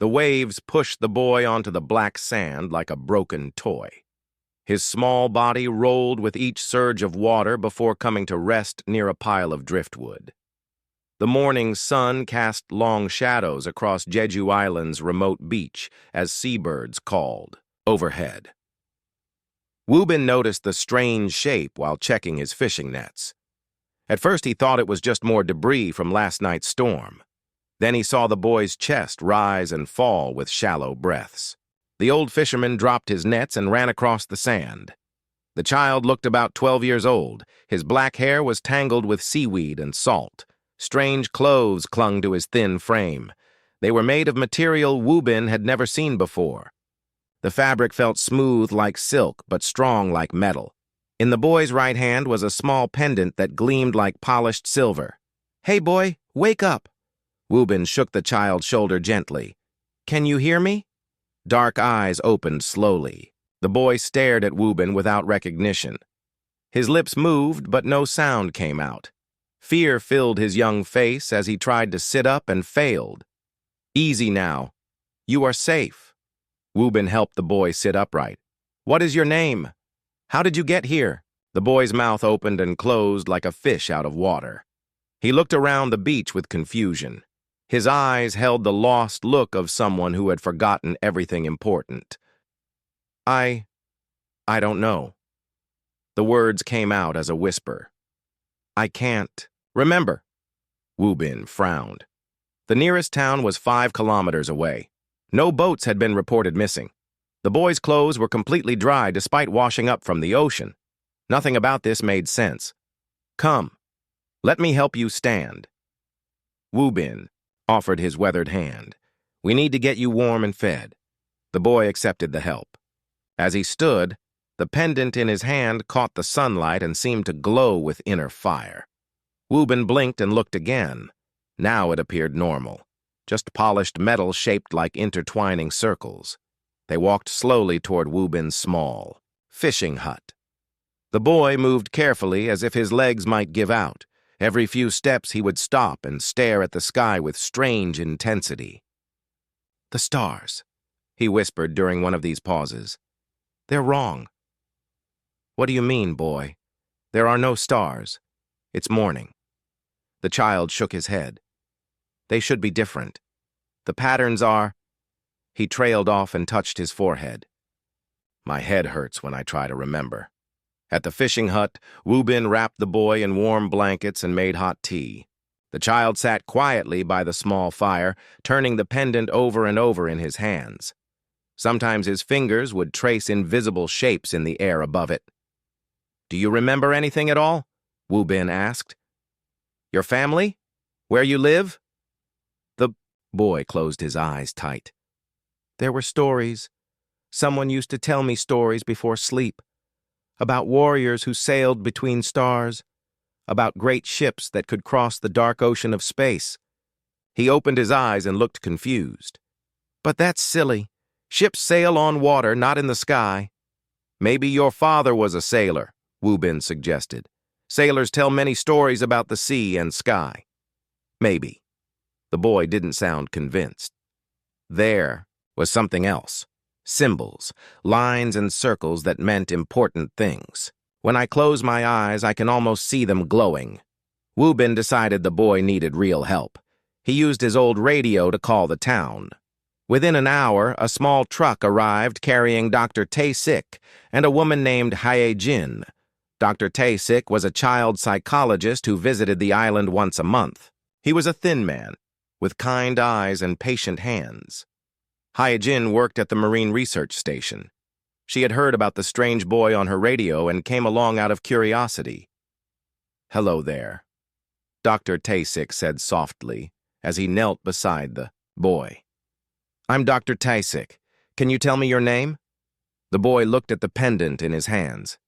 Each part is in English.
The waves pushed the boy onto the black sand like a broken toy. His small body rolled with each surge of water before coming to rest near a pile of driftwood. The morning sun cast long shadows across Jeju Island's remote beach as seabirds called overhead. Woobin noticed the strange shape while checking his fishing nets. At first he thought it was just more debris from last night's storm. Then he saw the boy's chest rise and fall with shallow breaths. The old fisherman dropped his nets and ran across the sand. The child looked about 12 years old. His black hair was tangled with seaweed and salt. Strange clothes clung to his thin frame. They were made of material Woobin had never seen before. The fabric felt smooth like silk but strong like metal. In the boy's right hand was a small pendant that gleamed like polished silver. "Hey, boy, wake up!" Woobin shook the child's shoulder gently. "Can you hear me?" Dark eyes opened slowly. The boy stared at Woobin without recognition. His lips moved, but no sound came out. Fear filled his young face as he tried to sit up and failed. "Easy now. You are safe." Woobin helped the boy sit upright. "What is your name? How did you get here?" The boy's mouth opened and closed like a fish out of water. He looked around the beach with confusion. His eyes held the lost look of someone who had forgotten everything important. I don't know." The words came out as a whisper. "I can't remember." Woobin frowned. The nearest town was 5 kilometers away. No boats had been reported missing. The boy's clothes were completely dry despite washing up from the ocean. Nothing about this made sense. "Come, let me help you stand." Woobin offered his weathered hand. "We need to get you warm and fed." The boy accepted the help. As he stood, the pendant in his hand caught the sunlight and seemed to glow with inner fire. Woobin blinked and looked again. Now it appeared normal, just polished metal shaped like intertwining circles. They walked slowly toward Woobin's small fishing hut. The boy moved carefully as if his legs might give out. Every few steps he would stop and stare at the sky with strange intensity. "The stars," he whispered during one of these pauses. "They're wrong." "What do you mean, boy? There are no stars. It's morning." The child shook his head. "They should be different. The patterns are—" He trailed off and touched his forehead. "My head hurts when I try to remember." At the fishing hut, Woobin wrapped the boy in warm blankets and made hot tea. The child sat quietly by the small fire, turning the pendant over and over in his hands. Sometimes his fingers would trace invisible shapes in the air above it. "Do you remember anything at all?" Woobin asked. "Your family? Where you live?" The boy closed his eyes tight. "There were stories. Someone used to tell me stories before sleep. About warriors who sailed between stars, about great ships that could cross the dark ocean of space." He opened his eyes and looked confused. "But that's silly. Ships sail on water, not in the sky." "Maybe your father was a sailor," Woobin suggested. "Sailors tell many stories about the sea and sky." "Maybe." The boy didn't sound convinced. There was something else. Symbols, lines and circles that meant important things. When I close my eyes, I can almost see them glowing. Woobin decided the boy needed real help. He used his old radio to call the town. Within an hour, a small truck arrived carrying Dr. Tae-sik and a woman named Hae-jin. Dr. Tae-sik was a child psychologist who visited the island once a month. He was a thin man, with kind eyes and patient hands. Hae-jin worked at the Marine Research Station. She had heard about the strange boy on her radio and came along out of curiosity. "Hello there," Dr. Tae-sik said softly as he knelt beside the boy. "I'm Dr. Tae-sik. Can you tell me your name?" The boy looked at the pendant in his hands.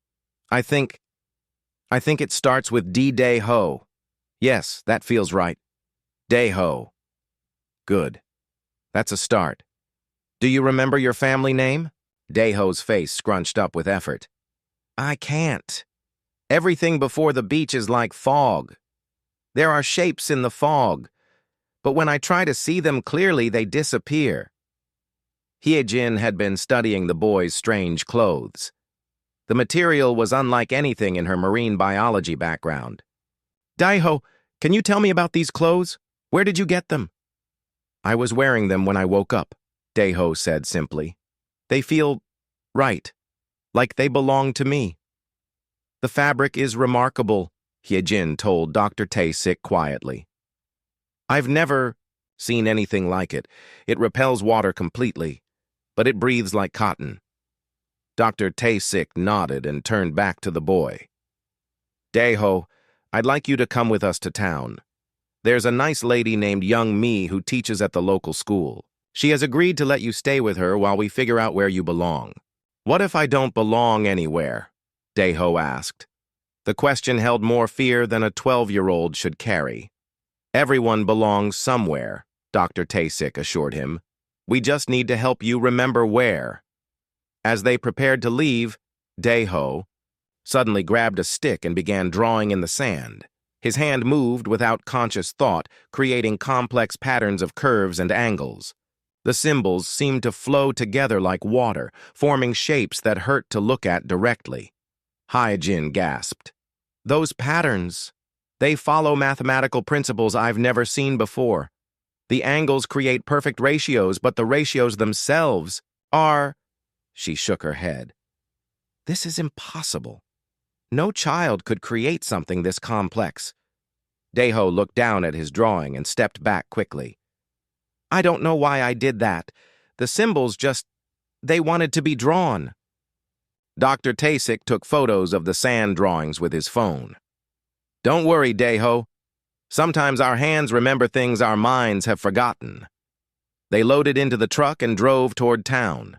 I think it starts with D-Day-Ho. Yes, that feels right. Day-Ho. Good. That's a start. Do you remember your family name?" Day-Ho's face scrunched up with effort. "I can't. Everything before the beach is like fog. There are shapes in the fog, but when I try to see them clearly, they disappear." Hyejin had been studying the boy's strange clothes. The material was unlike anything in her marine biology background. Daiho, can you tell me about these clothes? Where did you get them? I was wearing them when I woke up, Daiho said simply. They feel right, like they belong to me. The fabric is remarkable, Hyejin told Dr. Tae-sik quietly. I've never seen anything like it. It repels water completely, but it breathes like cotton. Dr. Tae-sik nodded and turned back to the boy. Daiho, I'd like you to come with us to town. There's a nice lady named Young Mi who teaches at the local school. She has agreed to let you stay with her while we figure out where you belong. What if I don't belong anywhere? Daiho asked. The question held more fear than a 12-year-old should carry. Everyone belongs somewhere, Dr. Tae-sik assured him. We just need to help you remember where. As they prepared to leave, Daiho suddenly grabbed a stick and began drawing in the sand. His hand moved without conscious thought, creating complex patterns of curves and angles. The symbols seemed to flow together like water, forming shapes that hurt to look at directly. Hyejin gasped. Those patterns, they follow mathematical principles I've never seen before. The angles create perfect ratios, but the ratios themselves are... She shook her head. This is impossible. No child could create something this complex. Daiho looked down at his drawing and stepped back quickly. I don't know why I did that. The symbols just... they wanted to be drawn. Dr. Tae-sik took photos of the sand drawings with his phone. Don't worry, Daiho. Sometimes our hands remember things our minds have forgotten. They loaded into the truck and drove toward town.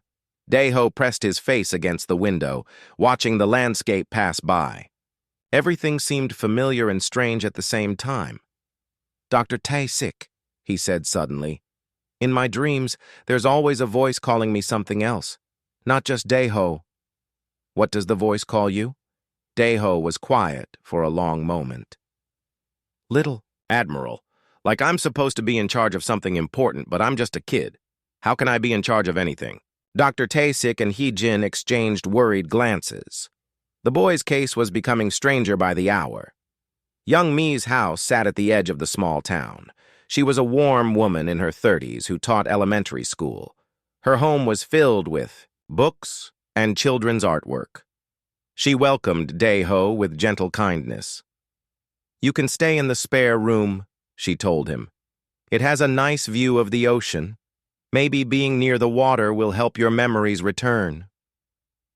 Daiho pressed his face against the window, watching the landscape pass by. Everything seemed familiar and strange at the same time. Dr. Tae-sik, he said suddenly. In my dreams, there's always a voice calling me something else, not just Daiho. What does the voice call you? Daiho was quiet for a long moment. Little Admiral, like I'm supposed to be in charge of something important, but I'm just a kid. How can I be in charge of anything? Dr. Tae-sik and Hyejin exchanged worried glances. The boy's case was becoming stranger by the hour. Young Mi's house sat at the edge of the small town. She was a warm woman in her 30s who taught elementary school. Her home was filled with books and children's artwork. She welcomed Daiho with gentle kindness. You can stay in the spare room, she told him. It has a nice view of the ocean. Maybe being near the water will help your memories return.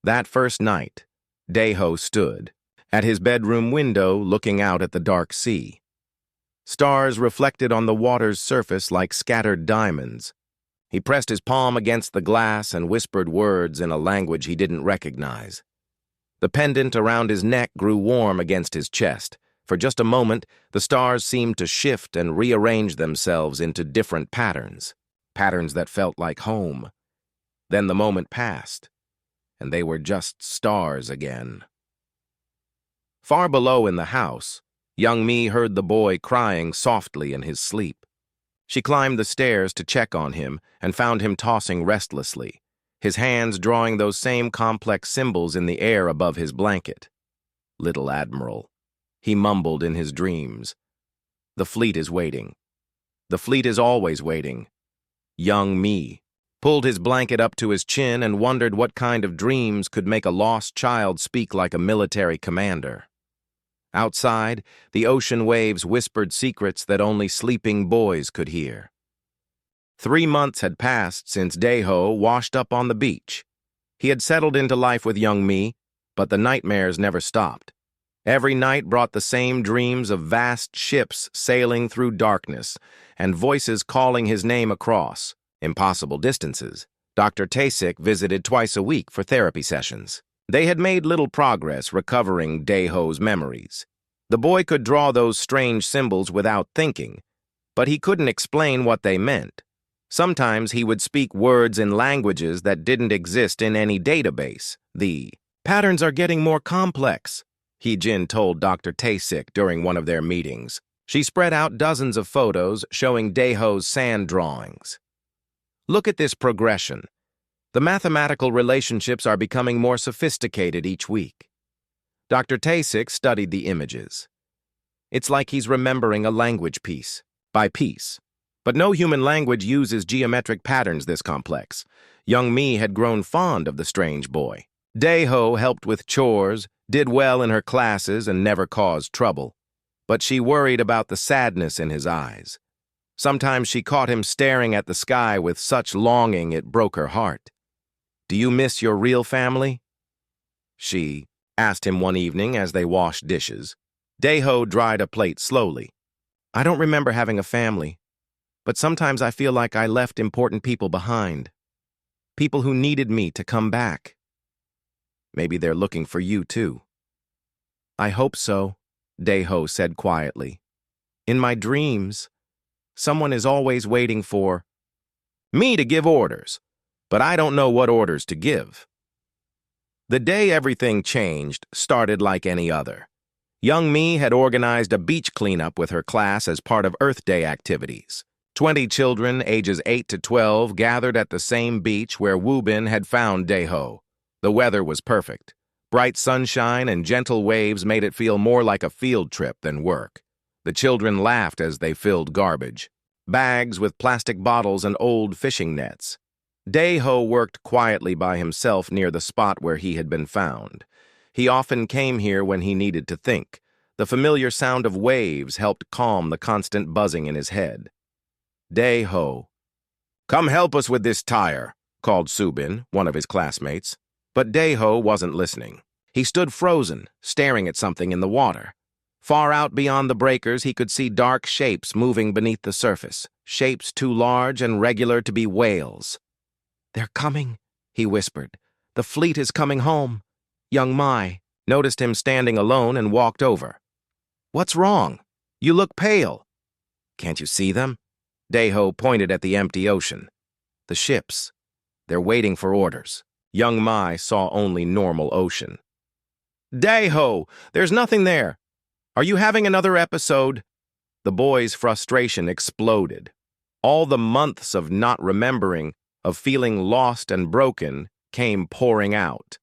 That first night, Daiho stood at his bedroom window looking out at the dark sea. Stars reflected on the water's surface like scattered diamonds. He pressed his palm against the glass and whispered words in a language he didn't recognize. The pendant around his neck grew warm against his chest. For just a moment, the stars seemed to shift and rearrange themselves into different patterns. Patterns that felt like home. Then the moment passed, and they were just stars again. Far below in the house, Young Mi heard the boy crying softly in his sleep. She climbed the stairs to check on him and found him tossing restlessly, his hands drawing those same complex symbols in the air above his blanket. Little Admiral, he mumbled in his dreams. The fleet is waiting. The fleet is always waiting. Young Mi pulled his blanket up to his chin and wondered what kind of dreams could make a lost child speak like a military commander. Outside, the ocean waves whispered secrets that only sleeping boys could hear. 3 months had passed since Daiho washed up on the beach. He had settled into life with Young Mi, but the nightmares never stopped. Every night brought the same dreams of vast ships sailing through darkness and voices calling his name across impossible distances. Dr. Tae-sik visited twice a week for therapy sessions. They had made little progress recovering Daiho's memories. The boy could draw those strange symbols without thinking, but he couldn't explain what they meant. Sometimes he would speak words in languages that didn't exist in any database. The patterns are getting more complex, Hyejin told Dr. Tae-sik during one of their meetings. She spread out dozens of photos showing Daiho's sand drawings. Look at this progression. The mathematical relationships are becoming more sophisticated each week. Dr. Tasik studied the images. It's like he's remembering a language piece by piece. But no human language uses geometric patterns this complex. Young Me had grown fond of the strange boy. Dae-ho helped with chores, did well in her classes, and never caused trouble. But she worried about the sadness in his eyes. Sometimes she caught him staring at the sky with such longing it broke her heart. "Do you miss your real family?" She asked him one evening as they washed dishes. Dae-ho dried a plate slowly. "I don't remember having a family, but sometimes I feel like I left important people behind. People who needed me to come back. Maybe they're looking for you too." "I hope so," Dae-ho said quietly. "In my dreams, someone is always waiting for me to give orders, but I don't know what orders to give." The day everything changed started like any other. Young Me had organized a beach cleanup with her class as part of Earth Day activities. 20 children, ages 8 to 12, gathered at the same beach where Woo-bin had found Dae-ho. The weather was perfect. Bright sunshine and gentle waves made it feel more like a field trip than work. The children laughed as they filled garbage, bags with plastic bottles and old fishing nets. Dae-ho worked quietly by himself near the spot where he had been found. He often came here when he needed to think. The familiar sound of waves helped calm the constant buzzing in his head. "Dae-ho, come help us with this tire," called Subin, one of his classmates. But Dae-ho wasn't listening. He stood frozen, staring at something in the water. Far out beyond the breakers, he could see dark shapes moving beneath the surface, shapes too large and regular to be whales. "They're coming," he whispered. "The fleet is coming home." Young Mai noticed him standing alone and walked over. "What's wrong? You look pale." "Can't you see them?" Dae-ho pointed at the empty ocean. "The ships. They're waiting for orders." Young Mai saw only normal ocean. "Dae-ho, there's nothing there. Are you having another episode?" The boy's frustration exploded. All the months of not remembering, of feeling lost and broken, came pouring out.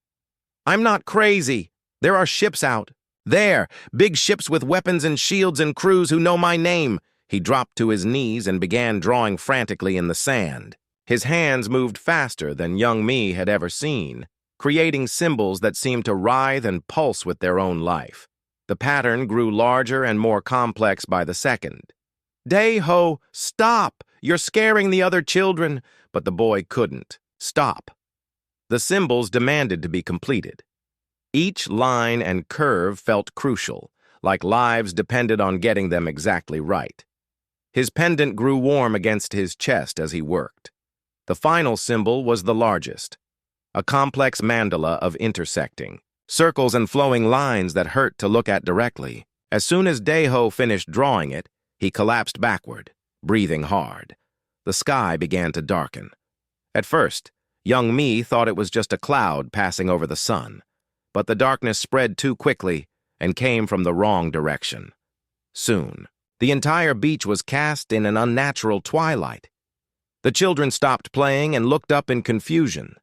"I'm not crazy. There are ships out. There, big ships with weapons and shields and crews who know my name." He dropped to his knees and began drawing frantically in the sand. His hands moved faster than Young Me had ever seen, creating symbols that seemed to writhe and pulse with their own life. The pattern grew larger and more complex by the second. "Dae-ho, stop! You're scaring the other children." But the boy couldn't stop. The symbols demanded to be completed. Each line and curve felt crucial, like lives depended on getting them exactly right. His pendant grew warm against his chest as he worked. The final symbol was the largest, a complex mandala of intersecting, circles and flowing lines that hurt to look at directly. As soon as Dae-ho finished drawing it, he collapsed backward, breathing hard. The sky began to darken. At first, Young Me thought it was just a cloud passing over the sun, but the darkness spread too quickly and came from the wrong direction. Soon, the entire beach was cast in an unnatural twilight. The children stopped playing and looked up in confusion.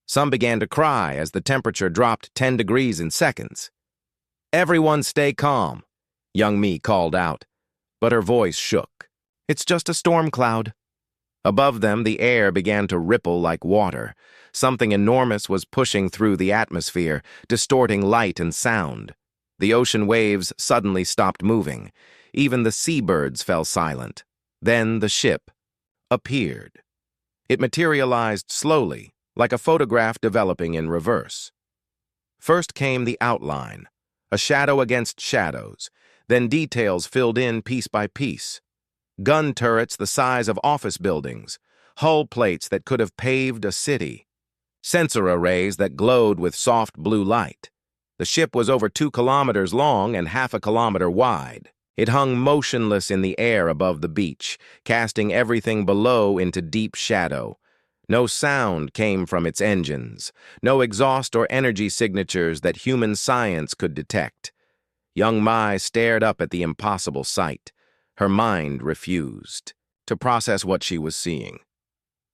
Some began to cry as the temperature dropped 10 degrees in seconds. "Everyone stay calm," Young Me called out, but her voice shook. "It's just a storm cloud." Above them, the air began to ripple like water. Something enormous was pushing through the atmosphere, distorting light and sound. The ocean waves suddenly stopped moving. Even the seabirds fell silent. Then the ship appeared. It materialized slowly, like a photograph developing in reverse. First came the outline, a shadow against shadows, then details filled in piece by piece. Gun turrets the size of office buildings, hull plates that could have paved a city, sensor arrays that glowed with soft blue light. The ship was over 2 kilometers long and half a kilometer wide. It hung motionless in the air above the beach, casting everything below into deep shadow. No sound came from its engines, no exhaust or energy signatures that human science could detect. Young Mai stared up at the impossible sight. Her mind refused to process what she was seeing.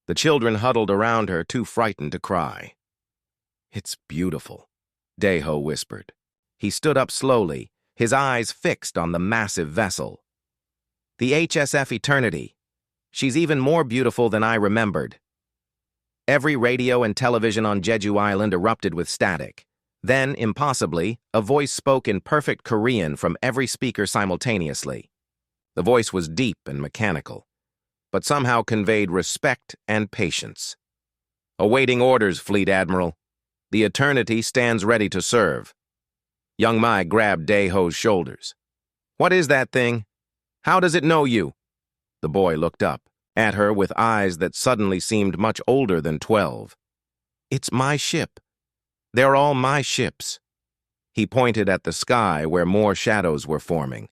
The children huddled around her, too frightened to cry. "It's beautiful," Deho whispered. He stood up slowly, his eyes fixed on the massive vessel. "The HSF Eternity. She's even more beautiful than I remembered." Every radio and television on Jeju Island erupted with static. Then, impossibly, a voice spoke in perfect Korean from every speaker simultaneously. The voice was deep and mechanical, but somehow conveyed respect and patience. "Awaiting orders, Fleet Admiral. The Eternity stands ready to serve." Young Mai grabbed Daeho's shoulders. "What is that thing? How does it know you?" The boy looked up at her with eyes that suddenly seemed much older than 12. "It's my ship. They're all my ships." He pointed at the sky where more shadows were forming.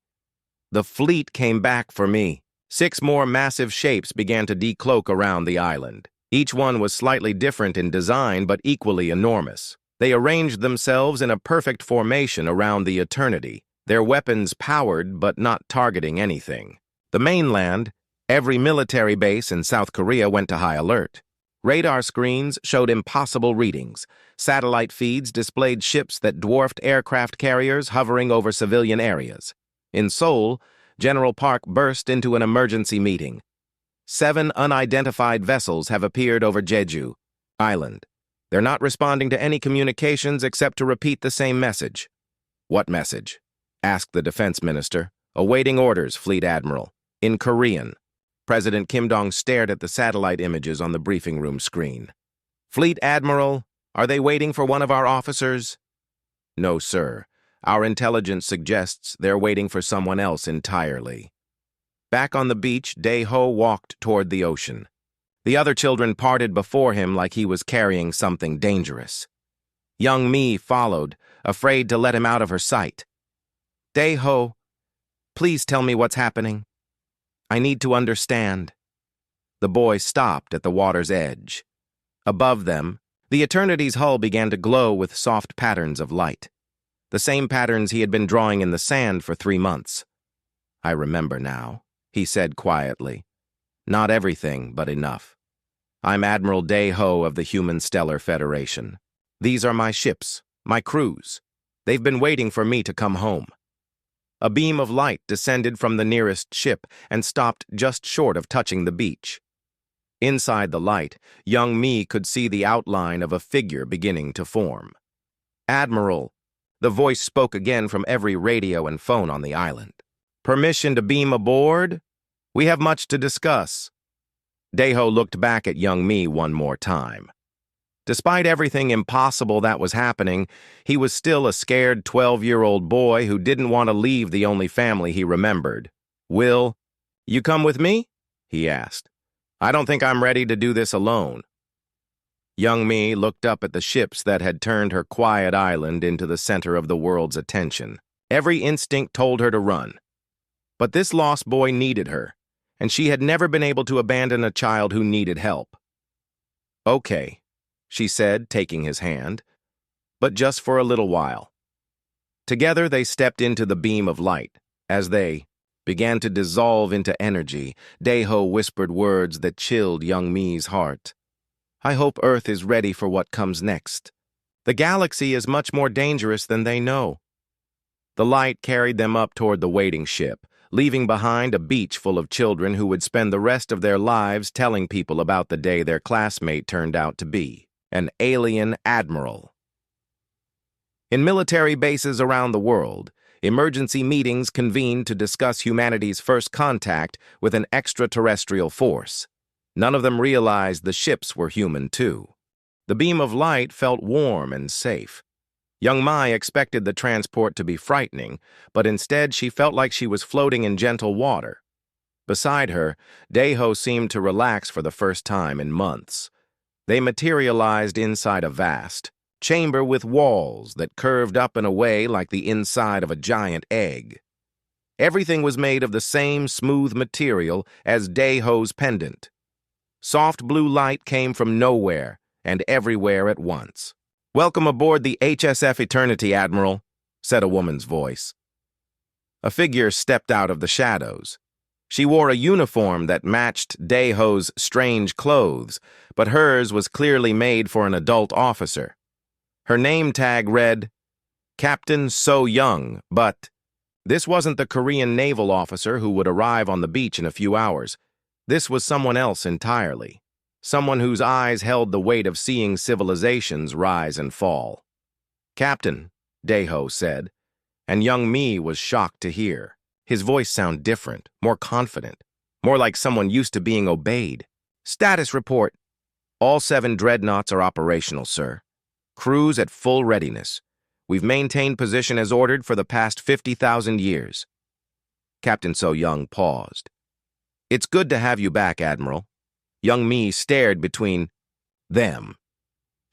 "The fleet came back for me." 6 more massive shapes began to decloak around the island. Each one was slightly different in design but equally enormous. They arranged themselves in a perfect formation around the Eternity, their weapons powered but not targeting anything. The mainland, every military base in South Korea went to high alert. Radar screens showed impossible readings. Satellite feeds displayed ships that dwarfed aircraft carriers hovering over civilian areas. In Seoul, General Park burst into an emergency meeting. 7 unidentified vessels have appeared over Jeju Island. They're not responding to any communications except to repeat the same message. "What message?" asked the defense minister. "Awaiting orders, Fleet Admiral." In Korean. President Kim Dong stared at the satellite images on the briefing room screen. "Fleet Admiral, are they waiting for one of our officers?" "No, sir. Our intelligence suggests they're waiting for someone else entirely." Back on the beach, Dae-ho walked toward the ocean. The other children parted before him like he was carrying something dangerous. Young Mi followed, afraid to let him out of her sight. "Dae-ho, please tell me what's happening. I need to understand." The boy stopped at the water's edge. Above them, the Eternity's hull began to glow with soft patterns of light. The same patterns he had been drawing in the sand for 3 months. "I remember now," he said quietly. "Not everything, but enough. I'm Admiral Dae-ho of the Human Stellar Federation. These are my ships, my crews. They've been waiting for me to come home." A beam of light descended from the nearest ship and stopped just short of touching the beach. Inside the light, young Mi could see the outline of a figure beginning to form. "Admiral," the voice spoke again from every radio and phone on the island. "Permission to beam aboard? We have much to discuss." Dae-ho looked back at young Mi one more time. Despite everything impossible that was happening, he was still a scared 12-year-old boy who didn't want to leave the only family he remembered. "Will you come with me?" he asked. "I don't think I'm ready to do this alone." Young Mi looked up at the ships that had turned her quiet island into the center of the world's attention. Every instinct told her to run. But this lost boy needed her, and she had never been able to abandon a child who needed help. "Okay," she said, taking his hand, "but just for a little while." Together they stepped into the beam of light. As they began to dissolve into energy, Dae-ho whispered words that chilled young Mi's heart. "I hope Earth is ready for what comes next. The galaxy is much more dangerous than they know." The light carried them up toward the waiting ship, leaving behind a beach full of children who would spend the rest of their lives telling people about the day their classmate turned out to be an alien admiral. In military bases around the world, emergency meetings convened to discuss humanity's first contact with an extraterrestrial force. None of them realized the ships were human, too. The beam of light felt warm and safe. Young Mai expected the transport to be frightening, but instead she felt like she was floating in gentle water. Beside her, Dae-ho seemed to relax for the first time in months. They materialized inside a vast chamber with walls that curved up and away like the inside of a giant egg. Everything was made of the same smooth material as Dae-ho's pendant. Soft blue light came from nowhere and everywhere at once. "Welcome aboard the HSF Eternity, Admiral," said a woman's voice. A figure stepped out of the shadows. She wore a uniform that matched Daeho's strange clothes, but hers was clearly made for an adult officer. Her name tag read, Captain So Young, but this wasn't the Korean naval officer who would arrive on the beach in a few hours. This was someone else entirely. Someone whose eyes held the weight of seeing civilizations rise and fall. Captain, Daeho said, and young me was shocked to hear. His voice sounded different, more confident, more like someone used to being obeyed. Status report. All 7 dreadnoughts are operational, sir. Crews at full readiness. We've maintained position as ordered for the past 50,000 years. Captain So Young paused. It's good to have you back, Admiral. Young me stared between them.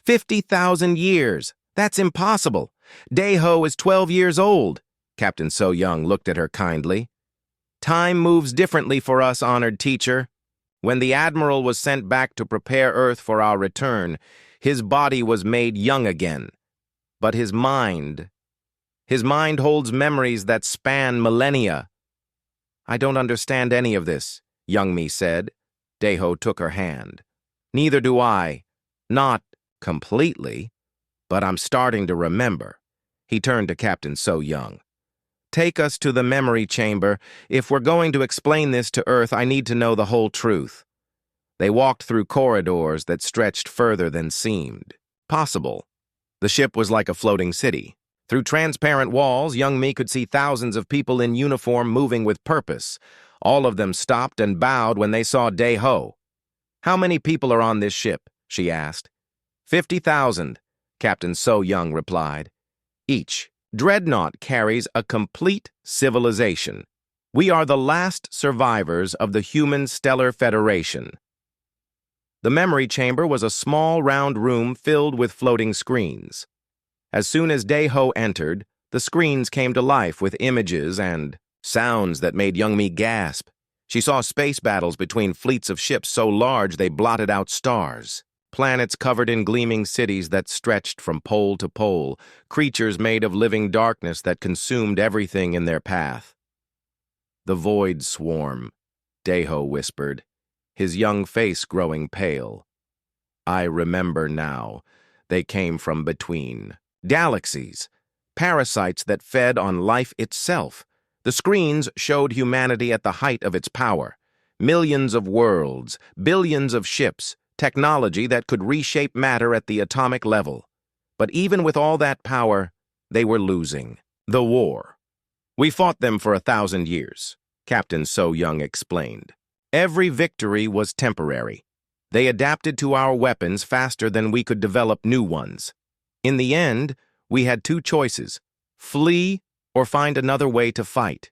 50,000 years! That's impossible! Daeho is 12 years old. Captain So Young looked at her kindly. Time moves differently for us, honored teacher. When the Admiral was sent back to prepare Earth for our return, his body was made young again. But his mind holds memories that span millennia. I don't understand any of this, young me said. Daeho took her hand. Neither do I. Not completely, but I'm starting to remember. He turned to Captain So Young. Take us to the memory chamber. If we're going to explain this to Earth, I need to know the whole truth. They walked through corridors that stretched further than seemed possible. The ship was like a floating city. Through transparent walls, young me could see thousands of people in uniform moving with purpose. All of them stopped and bowed when they saw Daeho. How many people are on this ship? She asked. 50,000, Captain So Young replied. Each dreadnought carries a complete civilization. We are the last survivors of the Human Stellar Federation. The memory chamber was a small, round room filled with floating screens. As soon as Daeho entered, the screens came to life with images and sounds that made young me gasp. She saw space battles between fleets of ships so large they blotted out stars. Planets covered in gleaming cities that stretched from pole to pole, creatures made of living darkness that consumed everything in their path. The void swarm, Daeho whispered, his young face growing pale. I remember now. They came from between galaxies, parasites that fed on life itself. The screens showed humanity at the height of its power. Millions of worlds, billions of ships, technology that could reshape matter at the atomic level. But even with all that power, they were losing. The war. We fought them for 1,000 years, Captain So Young explained. Every victory was temporary. They adapted to our weapons faster than we could develop new ones. In the end, we had 2 choices: flee or find another way to fight.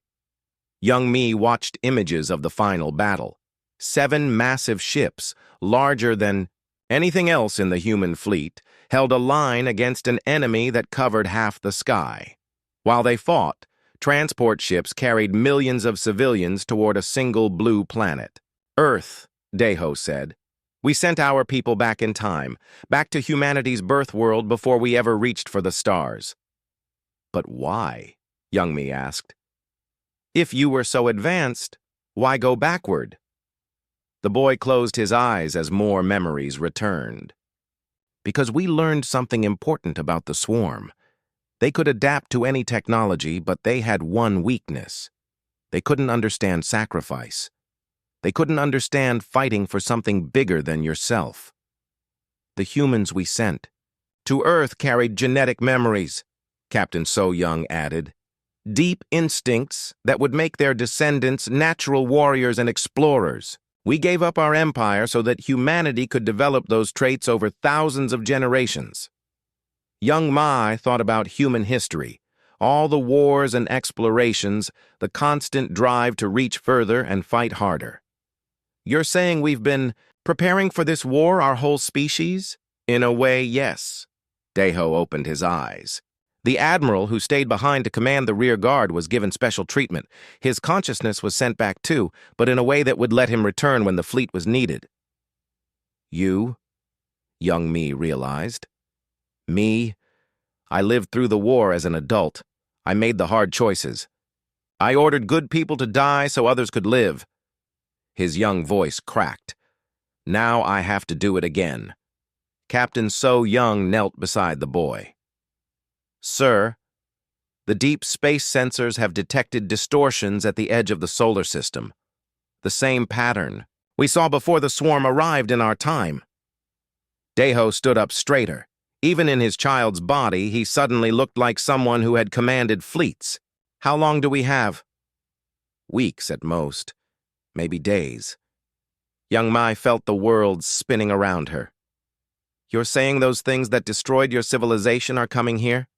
Young me watched images of the final battle. 7 massive ships, larger than anything else in the human fleet, held a line against an enemy that covered half the sky. While they fought, transport ships carried millions of civilians toward a single blue planet. Earth, Daeho said. We sent our people back in time, back to humanity's birth world before we ever reached for the stars. But why? Young me asked. If you were so advanced, why go backward? The boy closed his eyes as more memories returned. Because we learned something important about the swarm. They could adapt to any technology, but they had one weakness. They couldn't understand sacrifice. They couldn't understand fighting for something bigger than yourself. The humans we sent to Earth carried genetic memories, Captain So Young added. Deep instincts that would make their descendants natural warriors and explorers. We gave up our empire so that humanity could develop those traits over thousands of generations. Young Mai thought about human history, all the wars and explorations, the constant drive to reach further and fight harder. You're saying we've been preparing for this war, our whole species? In a way, yes. Daeho opened his eyes. The admiral who stayed behind to command the rear guard was given special treatment. His consciousness was sent back too, but in a way that would let him return when the fleet was needed. You? Young me realized. Me? I lived through the war as an adult. I made the hard choices. I ordered good people to die so others could live. His young voice cracked. Now I have to do it again. Captain So Young knelt beside the boy. Sir, the deep space sensors have detected distortions at the edge of the solar system. The same pattern we saw before the swarm arrived in our time. Deho stood up straighter. Even in his child's body, he suddenly looked like someone who had commanded fleets. How long do we have? Weeks at most. Maybe days. Young Mai felt the world spinning around her. You're saying those things that destroyed your civilization are coming here?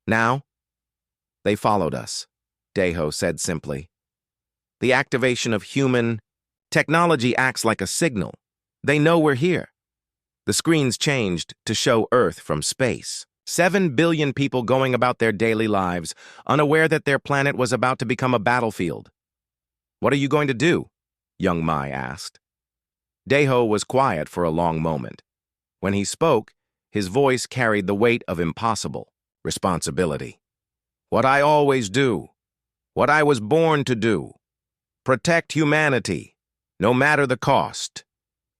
Now? They followed us, Deho said simply. The activation of human technology acts like a signal. They know we're here. The screens changed to show Earth from space. 7 billion people going about their daily lives, unaware that their planet was about to become a battlefield. What are you going to do? Young Mai asked. Deho was quiet for a long moment. When he spoke, his voice carried the weight of impossible responsibility. What I always do. What I was born to do. Protect humanity, no matter the cost.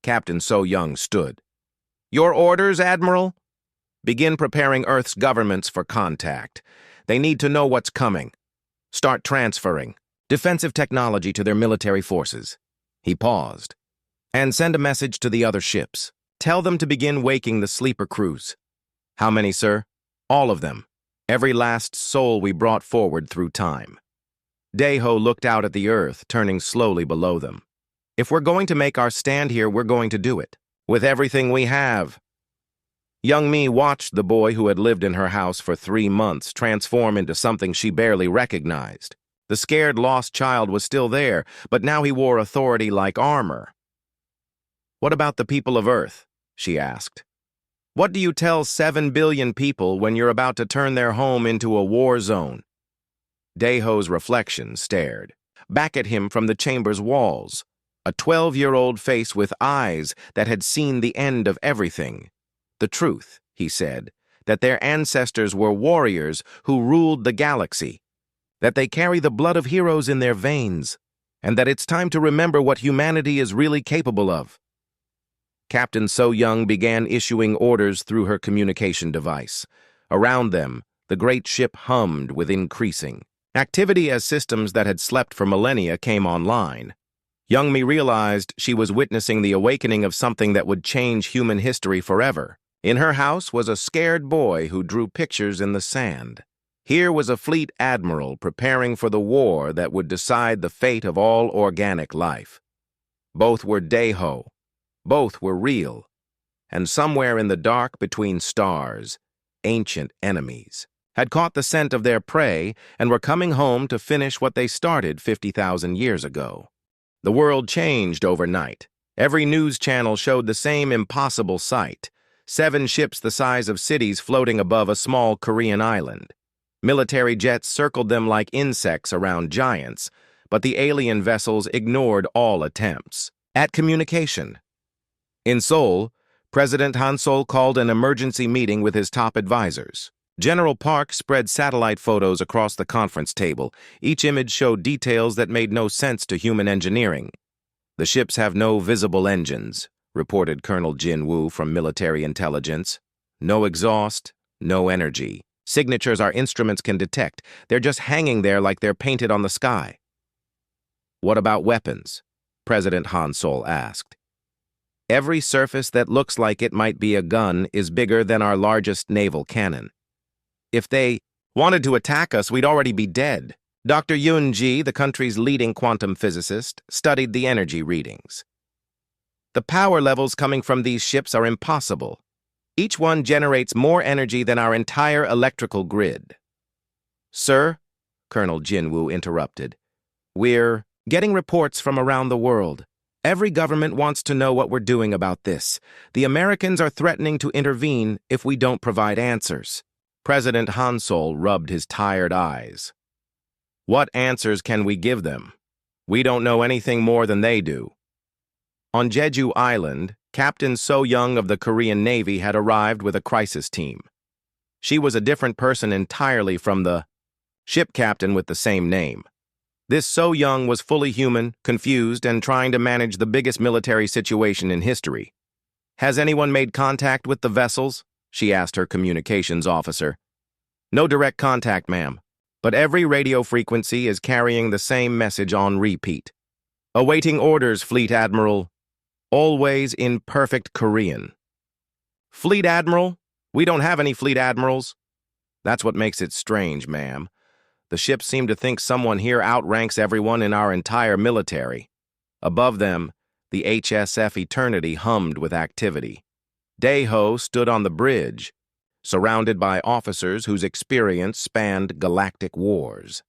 Captain So Young stood. Your orders, Admiral? Begin preparing Earth's governments for contact. They need to know what's coming. Start transferring defensive technology to their military forces. He paused. And send a message to the other ships. Tell them to begin waking the sleeper crews. How many, sir? All of them. Every last soul we brought forward through time. Deho looked out at the Earth, turning slowly below them. If we're going to make our stand here, we're going to do it. With everything we have. Young Mi watched the boy who had lived in her house for 3 months transform into something she barely recognized. The scared, lost child was still there, but now he wore authority like armor. What about the people of Earth? She asked. What do you tell 7 billion people when you're about to turn their home into a war zone? Deho's reflection stared back at him from the chamber's walls, a 12-year-old face with eyes that had seen the end of everything. The truth, he said, that their ancestors were warriors who ruled the galaxy, that they carry the blood of heroes in their veins, and that it's time to remember what humanity is really capable of. Captain So Young began issuing orders through her communication device. Around them, the great ship hummed with increasing activity as systems that had slept for millennia came online. Young Mi realized she was witnessing the awakening of something that would change human history forever. In her house was a scared boy who drew pictures in the sand. Here was a fleet admiral preparing for the war that would decide the fate of all organic life. Both were Deho. Both were real. And somewhere in the dark between stars, ancient enemies had caught the scent of their prey and were coming home to finish what they started 50,000 years ago. The world changed overnight. Every news channel showed the same impossible sight. 7 ships the size of cities floating above a small Korean island. Military jets circled them like insects around giants, but the alien vessels ignored all attempts at communication. In Seoul, President Han Sol called an emergency meeting with his top advisors. General Park spread satellite photos across the conference table. Each image showed details that made no sense to human engineering. The ships have no visible engines, reported Colonel Jin Woo from military intelligence. No exhaust, no energy. Signatures our instruments can detect. They're just hanging there like they're painted on the sky. What about weapons? President Han Sol asked. Every surface that looks like it might be a gun is bigger than our largest naval cannon. If they wanted to attack us, we'd already be dead. Dr. Yun Ji, the country's leading quantum physicist, studied the energy readings. The power levels coming from these ships are impossible. Each one generates more energy than our entire electrical grid. Sir, Colonel Jin Woo interrupted, we're getting reports from around the world. Every government wants to know what we're doing about this. The Americans are threatening to intervene if we don't provide answers. President Han Sol rubbed his tired eyes. What answers can we give them? We don't know anything more than they do. On Jeju Island, Captain So Young of the Korean Navy had arrived with a crisis team. She was a different person entirely from the ship captain with the same name. This So Young was fully human, confused, and trying to manage the biggest military situation in history. "Has anyone made contact with the vessels?" she asked her communications officer. "No direct contact, ma'am, but every radio frequency is carrying the same message on repeat. Awaiting orders, Fleet Admiral. Always in perfect Korean." "Fleet Admiral? We don't have any Fleet Admirals." "That's what makes it strange, ma'am. The ships seem to think someone here outranks everyone in our entire military." Above them, the HSF Eternity hummed with activity. Dae-ho stood on the bridge, surrounded by officers whose experience spanned galactic wars.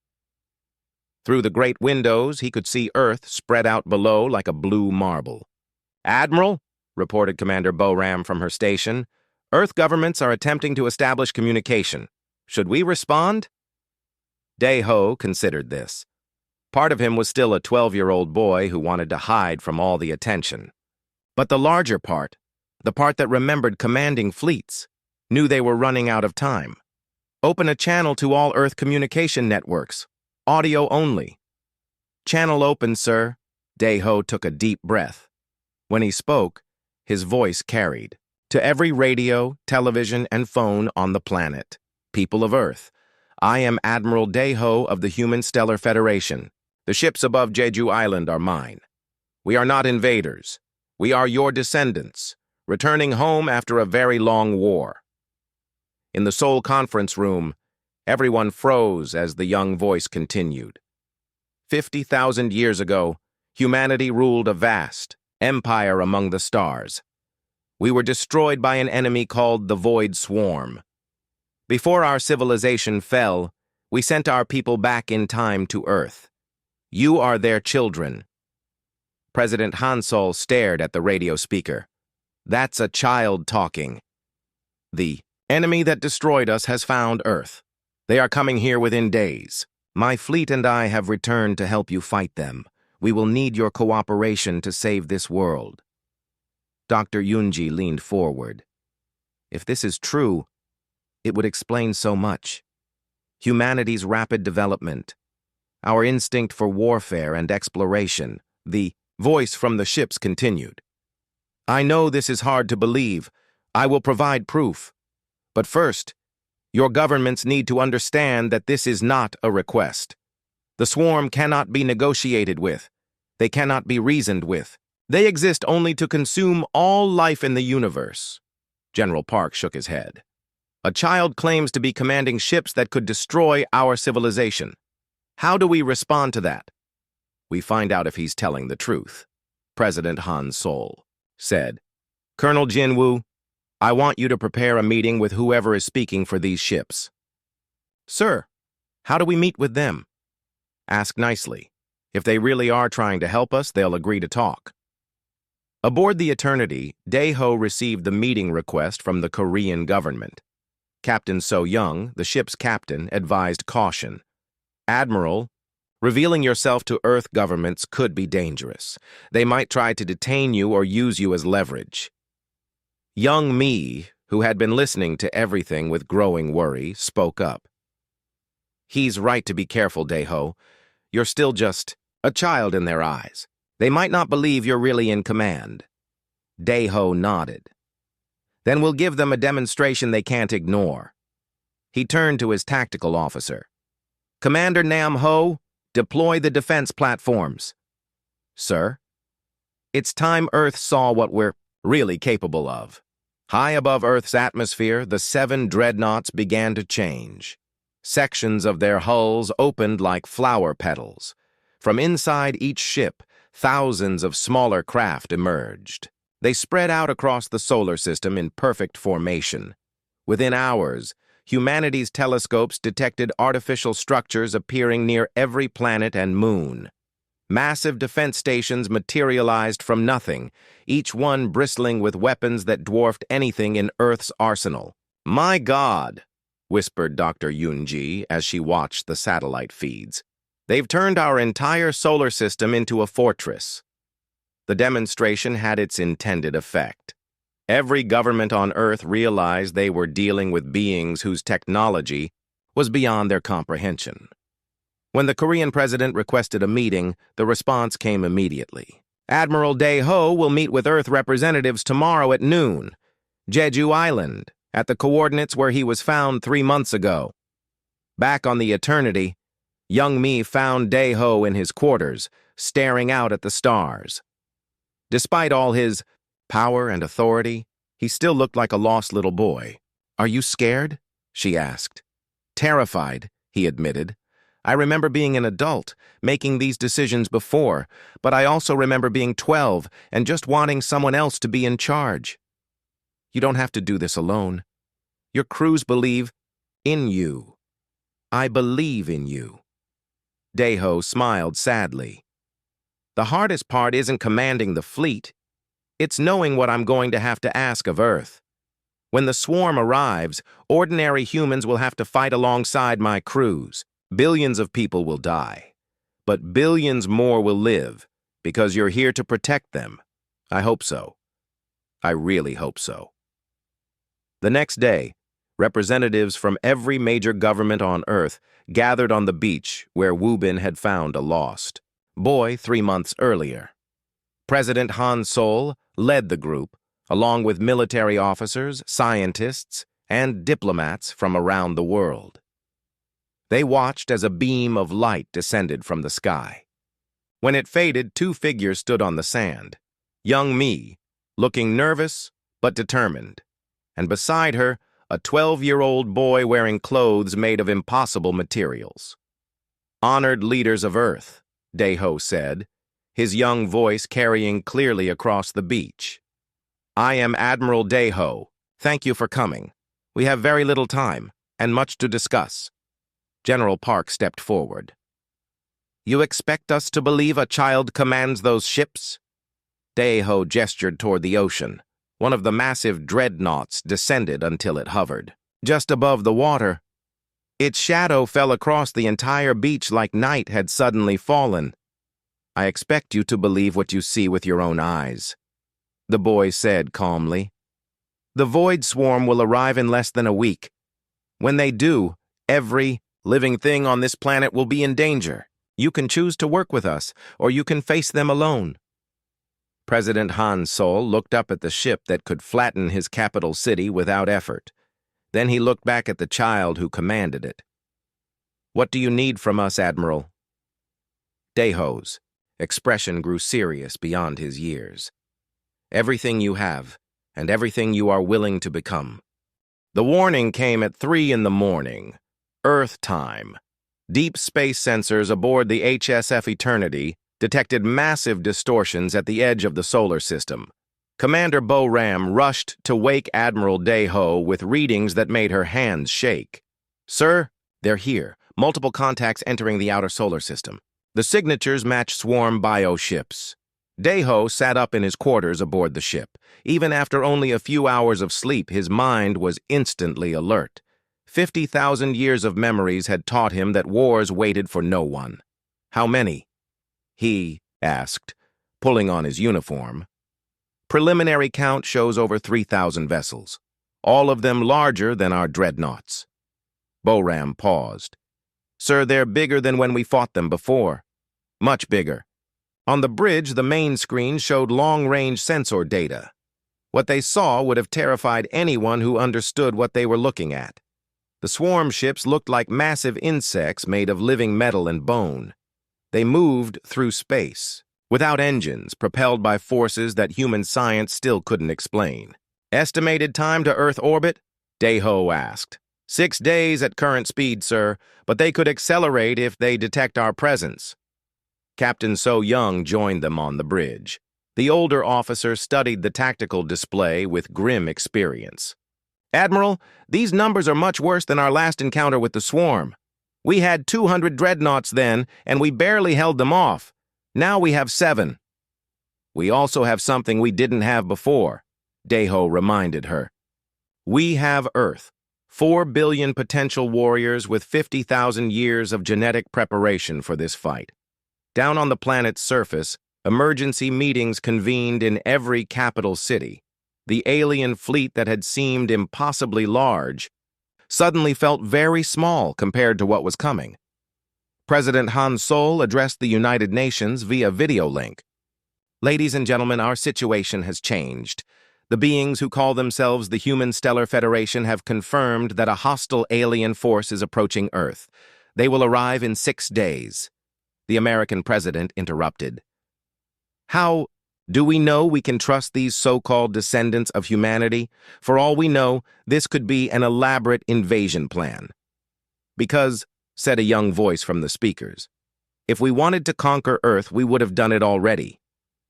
Through the great windows, he could see Earth spread out below like a blue marble. "Admiral," reported Commander Boram from her station, "Earth governments are attempting to establish communication. Should we respond?" Dae-ho considered this. Part of him was still a 12-year-old boy who wanted to hide from all the attention. But the larger part, the part that remembered commanding fleets, knew they were running out of time. "Open a channel to all Earth communication networks. Audio only." "Channel open, sir." Dae-ho took a deep breath. When he spoke, his voice carried. "To every radio, television, and phone on the planet. People of Earth, I am Admiral Dae-ho of the Human Stellar Federation. The ships above Jeju Island are mine. We are not invaders. We are your descendants, returning home after a very long war." In the Seoul conference room, everyone froze as the young voice continued. 50,000 years ago, humanity ruled a vast empire among the stars. We were destroyed by an enemy called the Void Swarm. Before our civilization fell, we sent our people back in time to Earth. You are their children. President Hansol stared at the radio speaker. "That's a child talking. The enemy that destroyed us has found Earth. They are coming here within days. My fleet and I have returned to help you fight them. We will need your cooperation to save this world." Dr. Yoonji leaned forward. If this is true, it would explain so much. Humanity's rapid development, our instinct for warfare and exploration. The voice from the ships continued. "I know this is hard to believe. I will provide proof. But first, your governments need to understand that this is not a request. The swarm cannot be negotiated with. They cannot be reasoned with. They exist only to consume all life in the universe." General Park shook his head. "A child claims to be commanding ships that could destroy our civilization. How do we respond to that?" "We find out if he's telling the truth," President Han Sol said. "Colonel Jinwoo, I want you to prepare a meeting with whoever is speaking for these ships." "Sir, how do we meet with them?" "Ask nicely. If they really are trying to help us, they'll agree to talk." Aboard the Eternity, Dae-ho received the meeting request from the Korean government. Captain So Young, the ship's captain, advised caution. "Admiral, revealing yourself to Earth governments could be dangerous. They might try to detain you or use you as leverage." Young Mi, who had been listening to everything with growing worry, spoke up. "He's right to be careful, Dae-ho. You're still just a child in their eyes. They might not believe you're really in command." Dae-ho nodded. "Then we'll give them a demonstration they can't ignore." He turned to his tactical officer. "Commander Nam-ho, deploy the defense platforms." "Sir?" "It's time Earth saw what we're really capable of." High above Earth's atmosphere, the 7 dreadnoughts began to change. Sections of their hulls opened like flower petals. From inside each ship, thousands of smaller craft emerged. They spread out across the solar system in perfect formation. Within hours, humanity's telescopes detected artificial structures appearing near every planet and moon. Massive defense stations materialized from nothing, each one bristling with weapons that dwarfed anything in Earth's arsenal. "My God," whispered Dr. Yoonji as she watched the satellite feeds. "They've turned our entire solar system into a fortress." The demonstration had its intended effect. Every government on Earth realized they were dealing with beings whose technology was beyond their comprehension. When the Korean president requested a meeting, the response came immediately. Admiral Dae-ho will meet with Earth representatives tomorrow at noon. Jeju Island, at the coordinates where he was found 3 months ago. Back on the Eternity, young Mi found Dae-ho in his quarters, staring out at the stars. Despite all his power and authority, he still looked like a lost little boy. "Are you scared?" she asked. "Terrified," he admitted. "I remember being an adult, making these decisions before, but I also remember being 12 and just wanting someone else to be in charge." "You don't have to do this alone. Your crews believe in you. I believe in you." Dae-ho smiled sadly. "The hardest part isn't commanding the fleet. It's knowing what I'm going to have to ask of Earth. When the swarm arrives, ordinary humans will have to fight alongside my crews. Billions of people will die, but billions more will live because you're here to protect them. I hope so. I really hope so." The next day, representatives from every major government on Earth gathered on the beach where Woo-bin had found a lost boy 3 months earlier. President Han Sol led the group, along with military officers, scientists, and diplomats from around the world. They watched as a beam of light descended from the sky. When it faded, 2 figures stood on the sand. Young Mi, looking nervous but determined, and beside her, a 12-year-old boy wearing clothes made of impossible materials. "Honored leaders of Earth," Dae-ho said, his young voice carrying clearly across the beach. "I am Admiral Dae-ho. Thank you for coming. We have very little time and much to discuss." General Park stepped forward. "You expect us to believe a child commands those ships?" Dae-ho gestured toward the ocean. One of the massive dreadnoughts descended until it hovered just above the water. Its shadow fell across the entire beach like night had suddenly fallen. "I expect you to believe what you see with your own eyes," the boy said calmly. "The Void Swarm will arrive in less than a week. When they do, every living thing on this planet will be in danger. You can choose to work with us, or you can face them alone." President Han Sol looked up at the ship that could flatten his capital city without effort. Then he looked back at the child who commanded it. "What do you need from us, Admiral?" Dae-ho's expression grew serious beyond his years. "Everything you have, and everything you are willing to become." The warning came at 3 in the morning, Earth time. Deep space sensors aboard the HSF Eternity detected massive distortions at the edge of the solar system. Commander Bo-Ram rushed to wake Admiral Dae-ho with readings that made her hands shake. "Sir, they're here. Multiple contacts entering the outer solar system. The signatures match swarm bioships." Dae-ho sat up in his quarters aboard the ship. Even after only a few hours of sleep, his mind was instantly alert. 50,000 years of memories had taught him that wars waited for no one. "How many?" he asked, pulling on his uniform. "Preliminary count shows over 3,000 vessels, all of them larger than our dreadnoughts." Bo-Ram paused. "Sir, they're bigger than when we fought them before. Much bigger." On the bridge, the main screen showed long-range sensor data. What they saw would have terrified anyone who understood what they were looking at. The swarm ships looked like massive insects made of living metal and bone. They moved through space, without engines, propelled by forces that human science still couldn't explain. "Estimated time to Earth orbit?" Dae-ho asked. 6 days at current speed, sir, but they could accelerate if they detect our presence." Captain So-young joined them on the bridge. The older officer studied the tactical display with grim experience. "Admiral, these numbers are much worse than our last encounter with the swarm. We had 200 dreadnoughts then, and we barely held them off. Now we have 7. "We also have something we didn't have before," Dae-ho reminded her. "We have Earth. 4 billion potential warriors with 50,000 years of genetic preparation for this fight. Down on the planet's surface, emergency meetings convened in every capital city. The alien fleet that had seemed impossibly large suddenly felt very small compared to what was coming. President Han Sol addressed the United Nations via video link. Ladies and gentlemen, our situation has changed. The beings who call themselves the Human Stellar Federation have confirmed that a hostile alien force is approaching Earth. They will arrive in 6 days. The American president interrupted. How do we know we can trust these so-called descendants of humanity? For all we know, this could be an elaborate invasion plan. Because, said a young voice from the speakers, if we wanted to conquer Earth, we would have done it already.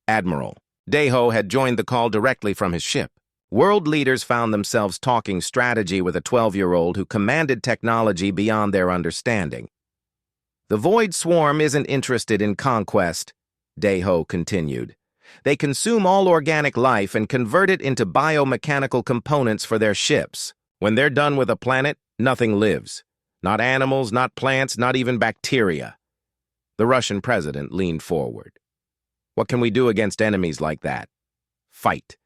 Admiral Daeho had joined the call directly from his ship. World leaders found themselves talking strategy with a 12-year-old who commanded technology beyond their understanding. The Void Swarm isn't interested in conquest, Daeho continued. They consume all organic life and convert it into biomechanical components for their ships. When they're done with a planet, nothing lives. Not animals, not plants, not even bacteria. The Russian president leaned forward. What can we do against enemies like that? Fight.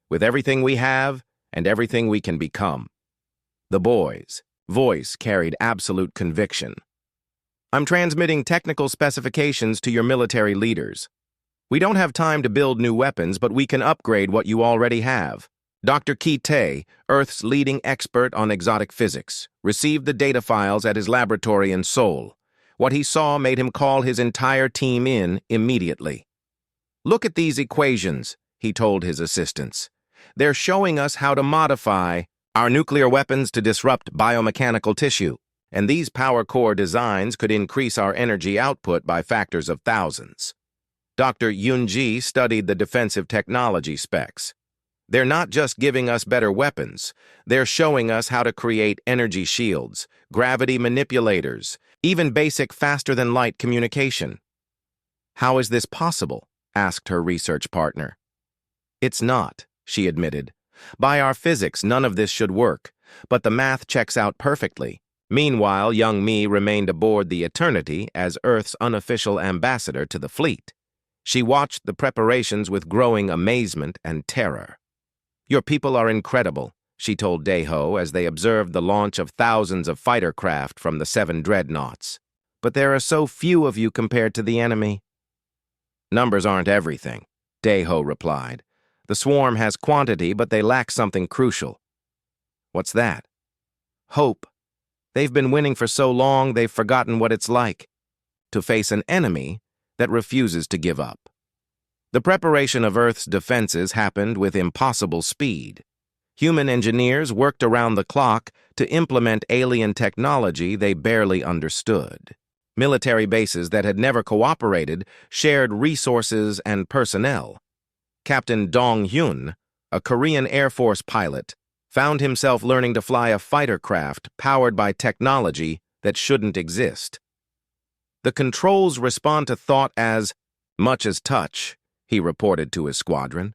With everything we have and everything we can become. The boy's voice carried absolute conviction. I'm transmitting technical specifications to your military leaders. We don't have time to build new weapons, but we can upgrade what you already have. Dr. Ki-tae, Earth's leading expert on exotic physics, received the data files at his laboratory in Seoul. What he saw made him call his entire team in immediately. Look at these equations, he told his assistants. They're showing us how to modify our nuclear weapons to disrupt biomechanical tissue, and these power core designs could increase our energy output by factors of thousands. Dr. Yoon-ji studied the defensive technology specs. They're not just giving us better weapons, they're showing us how to create energy shields, gravity manipulators, even basic faster-than-light communication. How is this possible? Asked her research partner. It's not, she admitted. By our physics, none of this should work, but the math checks out perfectly. Meanwhile, young Mi remained aboard the Eternity as Earth's unofficial ambassador to the fleet. She watched the preparations with growing amazement and terror. Your people are incredible, she told Daeho as they observed the launch of thousands of fighter craft from the 7 dreadnoughts. But there are so few of you compared to the enemy. Numbers aren't everything, Daeho replied. The swarm has quantity, but they lack something crucial. What's that? Hope. They've been winning for so long they've forgotten what it's like to face an enemy that refuses to give up. The preparation of Earth's defenses happened with impossible speed. Human engineers worked around the clock to implement alien technology they barely understood. Military bases that had never cooperated shared resources and personnel. Captain Dong-hyun, a Korean Air Force pilot, found himself learning to fly a fighter craft powered by technology that shouldn't exist. The controls respond to thought as much as touch, he reported to his squadron.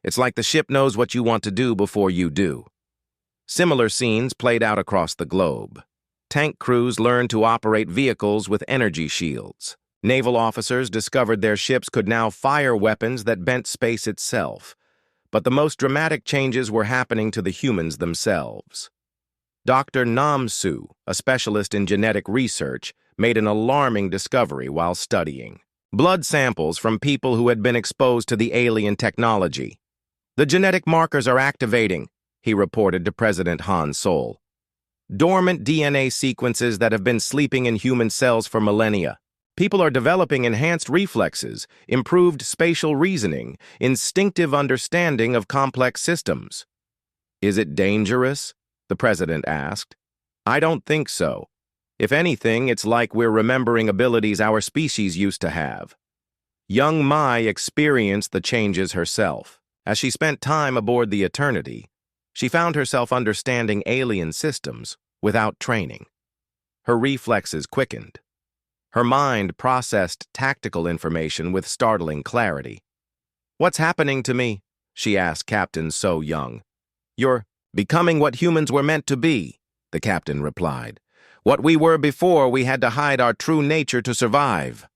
It's like the ship knows what you want to do before you do. Similar scenes played out across the globe. Tank crews learned to operate vehicles with energy shields. Naval officers discovered their ships could now fire weapons that bent space itself. But the most dramatic changes were happening to the humans themselves. Dr. Nam-soo, a specialist in genetic research, made an alarming discovery while studying. Blood samples from people who had been exposed to the alien technology. The genetic markers are activating, he reported to President Han Sol. Dormant DNA sequences that have been sleeping in human cells for millennia. People are developing enhanced reflexes, improved spatial reasoning, instinctive understanding of complex systems. Is it dangerous? The president asked. I don't think so. If anything, it's like we're remembering abilities our species used to have. Young Mai experienced the changes herself. As she spent time aboard the Eternity, she found herself understanding alien systems without training. Her reflexes quickened. Her mind processed tactical information with startling clarity. What's happening to me? She asked Captain So Young. You're becoming what humans were meant to be, the captain replied. What we were before, we had to hide our true nature to survive.